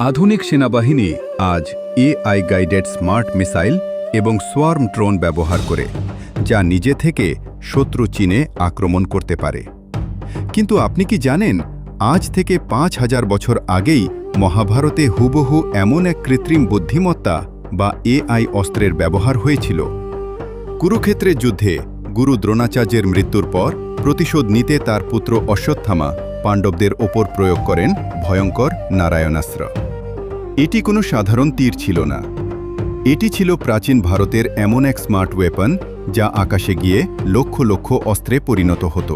আধুনিক সেনাবাহিনী আজ এআই গাইডেড স্মার্ট মিসাইল এবং সোয়ার্ম ড্রোন ব্যবহার করে, যা নিজে থেকে শত্রু চিনে আক্রমণ করতে পারে। কিন্তু আপনি কি জানেন, আজ থেকে ৫,০০০ বছর আগেই মহাভারতে হুবহু এমন এক কৃত্রিম বুদ্ধিমত্তা বা এআই অস্ত্রের ব্যবহার হয়েছিল। কুরুক্ষেত্রের যুদ্ধে গুরু দ্রোণাচার্যের মৃত্যুর পর প্রতিশোধ নিতে তার পুত্র অশ্বত্থামা পাণ্ডবদের ওপর প্রয়োগ করেন ভয়ঙ্কর নারায়ণাস্ত্র। এটি কোনো সাধারণ তীর ছিল না। এটি ছিল প্রাচীন ভারতের এমন এক স্মার্ট ওয়েপন যা আকাশে গিয়ে লক্ষ লক্ষ অস্ত্রে পরিণত হতো।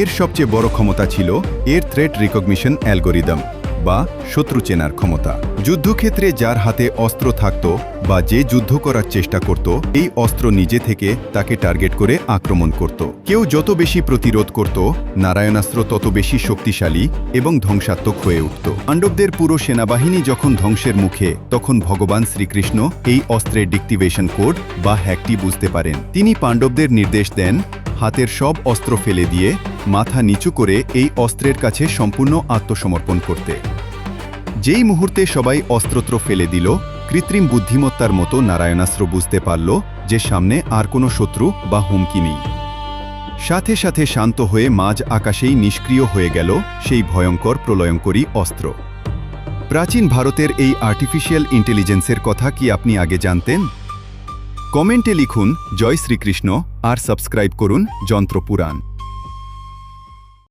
এর সবচেয়ে বড় ক্ষমতা ছিল এর থ্রেট রিকগনিশন অ্যালগোরিদম বা শত্রু চেনার ক্ষমতা। যুদ্ধক্ষেত্রে যার হাতে অস্ত্র থাকত বা যে যুদ্ধ করার চেষ্টা করত, এই অস্ত্র নিজে থেকে তাকে টার্গেট করে আক্রমণ করত। কেউ যত বেশি প্রতিরোধ করত, নারায়ণাস্ত্র তত বেশি শক্তিশালী এবং ধ্বংসাত্মক হয়ে উঠত। পাণ্ডবদের পুরো সেনাবাহিনী যখন ধ্বংসের মুখে, তখন ভগবান শ্রীকৃষ্ণ এই অস্ত্রের ডিক্টিভেশন কোড বা হ্যাকটি বুঝতে পারেন। তিনি পাণ্ডবদের নির্দেশ দেন হাতের সব অস্ত্র ফেলে দিয়ে মাথা নিচু করে এই অস্ত্রের কাছে সম্পূর্ণ আত্মসমর্পণ করতে। যেই মুহূর্তে সবাই অস্ত্রত্র ফেলে দিল, কৃত্রিম বুদ্ধিমত্তার মতো নারায়ণাস্ত্র বুঝতে পারল যে সামনে আর কোনো শত্রু বা হুমকি নেই। সাথে সাথে শান্ত হয়ে মাঝ আকাশেই নিষ্ক্রিয় হয়ে গেল সেই ভয়ঙ্কর প্রলয়ঙ্করী অস্ত্র। প্রাচীন ভারতের এই আর্টিফিশিয়াল ইন্টেলিজেন্সের কথা কি আপনি আগে জানতেন? কমেন্টে লিখুন জয় শ্রীকৃষ্ণ আর সাবস্ক্রাইব করুন যন্ত্র পুরাণ।